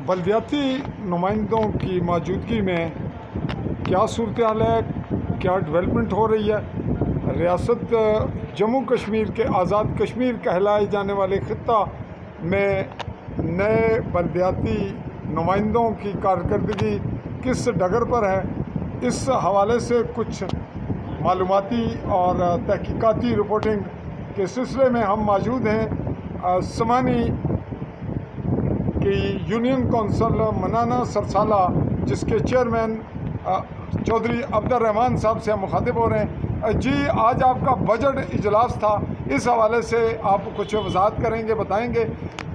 बल्दियाती नुमाइंदों की मौजूदगी में क्या सूरत हाल है, क्या डेवलपमेंट हो रही है। रियासत जम्मू कश्मीर के आज़ाद कश्मीर कहलाए जाने वाले ख़ित्ता में नए बल्दियाती नुमाइंदों की कारकर्दगी किस डगर पर है, इस हवाले से कुछ मालूमाती और तहकीकाती रिपोर्टिंग के सिलसिले में हम मौजूद हैं समानी की यूनियन कौंसिल मनाना सरसाला, जिसके चेयरमैन चौधरी अब्दुर्रहमान साहब से हम मुखातिब हो रहे हैं। जी, आज आपका बजट इजलास था, इस हवाले से आप कुछ वजाहत करेंगे, बताएंगे,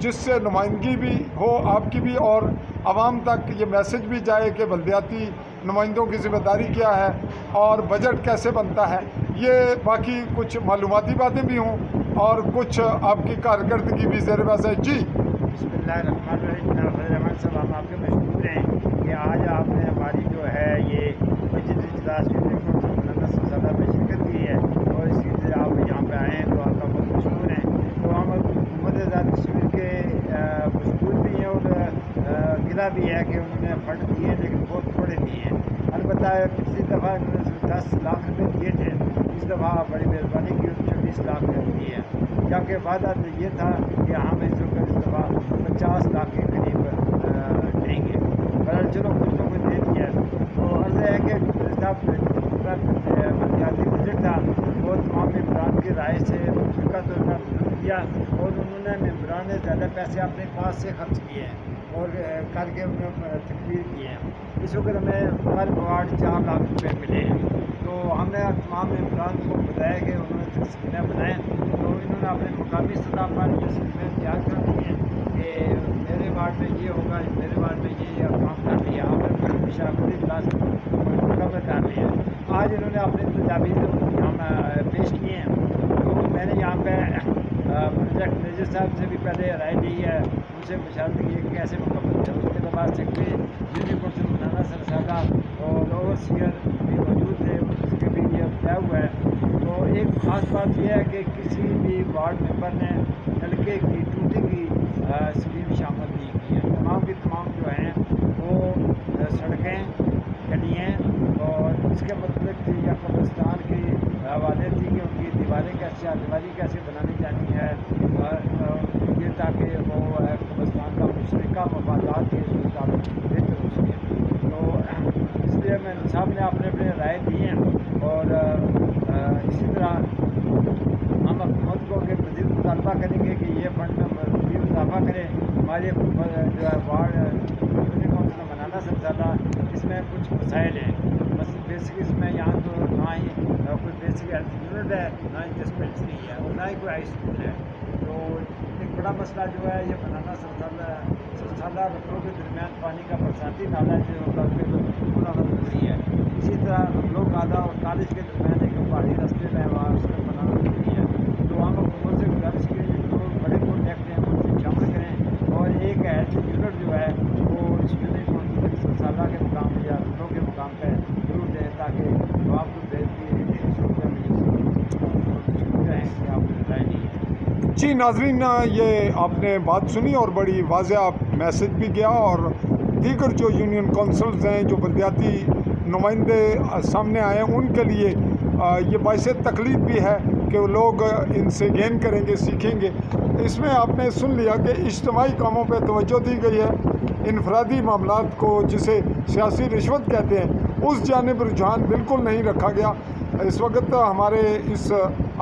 जिससे नुमाइंदगी भी हो आपकी भी और आवाम तक ये मैसेज भी जाए कि बल्दियाती नुमाइंदों की ज़िम्मेदारी क्या है और बजट कैसे बनता है। ये बाकी कुछ मालूमाती बातें भी हों और कुछ आपकी कारकर्दगी भी ज़ेर बहस है। जी बिस्मिल्लाहिर्रहमानिर्रहीम साहब, हम आपके मशहूर हैं कि आज आपने हमारी जो है ये बजट इजलास सरसाला में शिरकत की है और इसी से आप यहाँ पे आए हैं तो आपका बहुत मशहूर हैं। तो हम हुकूमत आज़ाद कश्मीर के मशहूर भी हैं और गिला भी है कि उन्होंने फंड दिए हैं, लेकिन बहुत थोड़े दिए हैं। अलबत्ता पिछली दफ़ा उन्होंने 10 लाख रुपये दिए थे, इस दफ़ा बड़ी मेहरबानी की 24 लाख दिए हैं, जबकि वादा तो ये था कि हम इस दफ़ा 50 लाख के करीब देंगे, पर चलो कुछ तो कुछ दे दिया। तो अर्ज़ है कि बल्दियाती बजट था वो तमाम मेम्बरान की राय से मुतफ़िक़ा तौर पर किया और उन्होंने मेम्बरान ने ज़्यादा पैसे अपने पास से खर्च किए हैं और करके उन्होंने तकरीर किए हैं। इस वक्त हमें पर वार्ड 4 लाख रुपये मिले हैं। तो हमने तमाम मेम्बरान को बताया कि उन्होंने स्कीमें बनाएँ, तो इन्होंने अपने मुकामी सतह पर जो स्कीमें तैयार कर दी हैं कि मेरे वार्ड में ये होगा, मेरे वार्ड में ये काम कर लिया, आपने मुशावरती इजलास मुकम्मल कर लिया। आज इन्होंने अपने तजावीज़ यहाँ पेश किए हैं। तो मैंने यहाँ पे प्रोजेक्ट मैनेजर साहब से भी पहले राय ली है, उनसे मुशावरत की कि कैसे मुकम्मल है। उसके बाद सेक्रेटरी यूनियन कौंसिल मनाना सरसाला और ओवरसीयर भी मौजूद थे, उसके भी ये तय हुआ है। तो एक ख़ास बात यह है कि किसी भी वार्ड मेंबर ने नलके की टूटी की स्कीम शामिल नहीं की है। तमाम की तमाम जो हैं वो सड़कें, गलियाँ और इसके मतलब थी या कब्रिस्तान के हवाले थी कि उनकी दीवारें कैसे बनानी जानी है, ये ताकि वो कब्रिस्तान का मुश्तरका मफादात के मुताबिक बेहतर हो सके। तो इसलिए मैं साहब ने अपने अपने राय दी हैं और इसी तरह हम हुकूमत को के मज़ीद मुतालबा करेंगे कि ये फंड में मज़ीद इजाफा करें। हमारे जो है वार्ड यूनियन कौंसिल मनाना सरसाला, इसमें कुछ मसाइल हैं। बस बेसिक इसमें यहाँ तो ना ही कोई बेसिक हेल्थ यूनिट है, ना ही डिस्पेंसरी है और ना ही कोई हाई स्कूल है। तो एक बड़ा मसला जो है ये मनाना सरसाला रखों के दरमियान पानी का बरसाती नाला जो पूरा ज़रूरी है। इसी तरह लोग आधा और कॉलेज के दरमियान एक पहाड़ी रास्ते में वहाँ उसका बनाना ज़रूरी है। तो हम हुकूमत से गुजारिश की जो बड़े प्रोजेक्ट हैं उनसे शामिल करें और एक हेल्थ यूनिट जो है वो इस यूनियन कौंसिल सरसाला के मुकाम या लोगों के मुकाम पर जरूर दें, ताकि आपको जी नाज़रीन, ये आपने बात सुनी और बड़ी वाज़ेह मैसेज भी गया और दीगर जो यूनियन कौंसिल्स हैं, जो बल्दियाती नुमाइंदे सामने आए हैं, उनके लिए ये बाइस तकलीफ भी है कि वो लोग इनसे गेन करेंगे, सीखेंगे। इसमें आपने सुन लिया कि इज्तिमाई कामों पर तवज्जो दी गई है, इनफरादी मामलात को जिसे सियासी रिश्वत कहते हैं उस जानिब रुझान बिल्कुल नहीं रखा गया। इस वक्त हमारे इस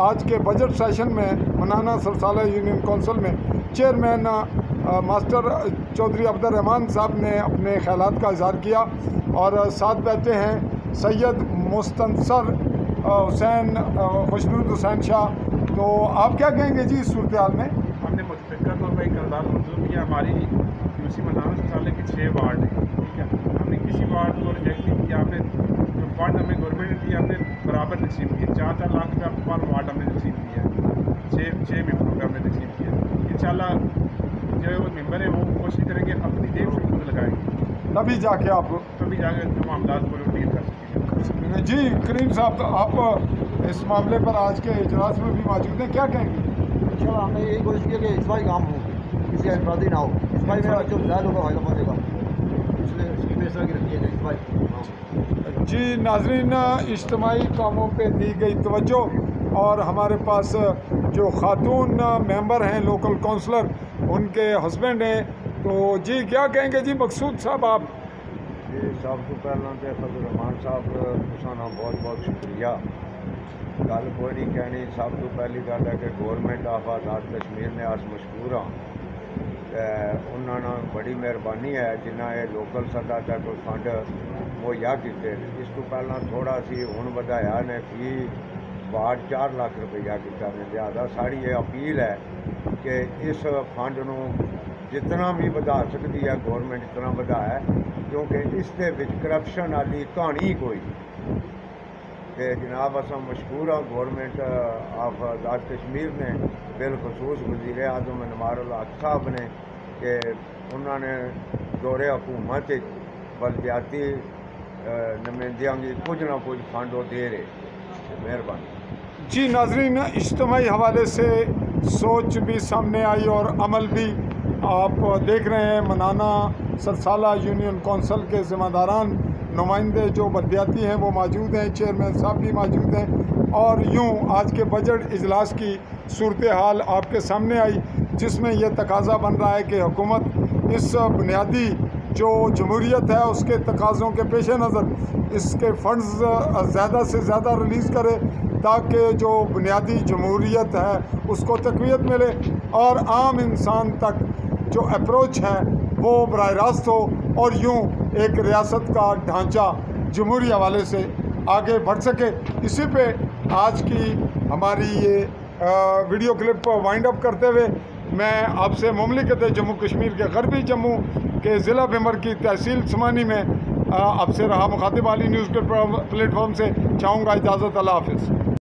आज के बजट सेशन में मनाना सरसाला यूनियन कौंसिल में चेयरमैन मास्टर चौधरी अब्दुर्रहमान साहब ने अपने ख्यालात का इज़हार किया और साथ बैठे हैं सैयद मुस्तनसर हुसैन खुशनूर हुसैन शाह। तो आप क्या कहेंगे जी इस सूरत हाल में? हमने मुतफ़िक़ा तौर पर एक करार मंजूर किया। हमारी यूसी मनाना सरसाले की 6 वार्ड है, ठीक है। हमने किसी वार्ड को रिजेक्ट नहीं किया। हमने जो फंड हमें गवर्नमेंट ने दिया हमने बराबर तकसीम किया। 4-4 लाख रुपये पर वार्ड हमने तकसीम किया, 6 मेम्बरों का हमने तकसीम किया। इंशाल्लाह जो वो मेम्बर है वो कोशिश करेंगे अपनी जेब से खुद लगाएंगे, तभी जाके जो मामला को डील कर सकेंगे। जी करीम साहब, तो आप इस मामले पर आज के इजलास में भी मौजूद हैं, क्या कहेंगे? इंशाल्लाह हमने यही कोशिश की कि इज्तिमाई काम हो, किसी अफरादी ना हो। इज्तिमाई में जो ज़्यादा लोगों का फायदा पहुँचेगा। पिछले स्कीमें इस तरह की रखी है। जी नाज़रीन, इज्तिमाई कामों पे दी गई तवज्जो और हमारे पास जो खातून मेंबर हैं लोकल काउंसलर, उनके हस्बैंड हैं, तो जी क्या कहेंगे जी मकसूद साहब आप? जी सब तो पहला तो फजल रहमान साहब तुसाना बहुत बहुत शुक्रिया। गल कोई नहीं कहनी, सब तो पहली गल है कि गौरमेंट ऑफ आज़ाद कश्मीर ने अस मशहूर हाँ, उन्होंने बड़ी मेहरबानी है जिन्हें ये लोकल सतह तक फंड मुहैया किए। इस तो पहला थोड़ा सी हुण वधाया ने फी वार्ड 4 लाख रुपया किया ने, लिहाजा साड़ी ये अपील है कि इस फंड नूं जितना भी वधा सकती है गौरमेंट इतना वधाए, क्योंकि इस दे विच करप्शन वाली कहानी कोई कि जनाब अस मशहूर हाँ गौरमेंट ऑफ आज़ाद कश्मीर ने बिलखसूस वज़ीर आज़म अनवारुल हक साहब ने कि उन्होंने दौरे हुकूमत बलदियाती नुमाइंदियां की कुछ ना कुछ फंड वो दे रहे। मेहरबानी। जी नाज़रीन, इज्तिमाई हवाले से सोच भी सामने आई और अमल भी आप देख रहे हैं। मनाना सरसाला यूनियन कौंसिल के ज़िम्मेदारान नुमाइंदे जो बलदियाती हैं वो मौजूद हैं, चेयरमैन साहब भी मौजूद हैं, और यूँ आज के बजट इजलास की सूरत हाल आपके सामने आई, जिसमें यह तकाजा बन रहा है कि हुकूमत इस बुनियादी जो जमहूरियत है उसके तकाज़ों के पेश नज़र इसके फ़ंड्स ज़्यादा से ज़्यादा रिलीज़ करे, ताकि जो बुनियादी जमहूरियत है उसको तक़वियत मिले और आम इंसान तक जो अप्रोच है वो बराह रास्त हो, और यूँ एक रियासत का ढांचा जमहूरी हवाले से आगे बढ़ सके। इसी पे आज की हमारी ये वीडियो क्लिप वाइंड अप करते हुए मैं आपसे मुमलिकत जम्मू कश्मीर के गरबी जम्मू के ज़िला भिमर की तहसील समानी में आपसे रहा मुखातिब अली न्यूज़ के प्लेटफॉर्म से चाहूँगा इजाज़त। अल्लाह हाफ़िज़।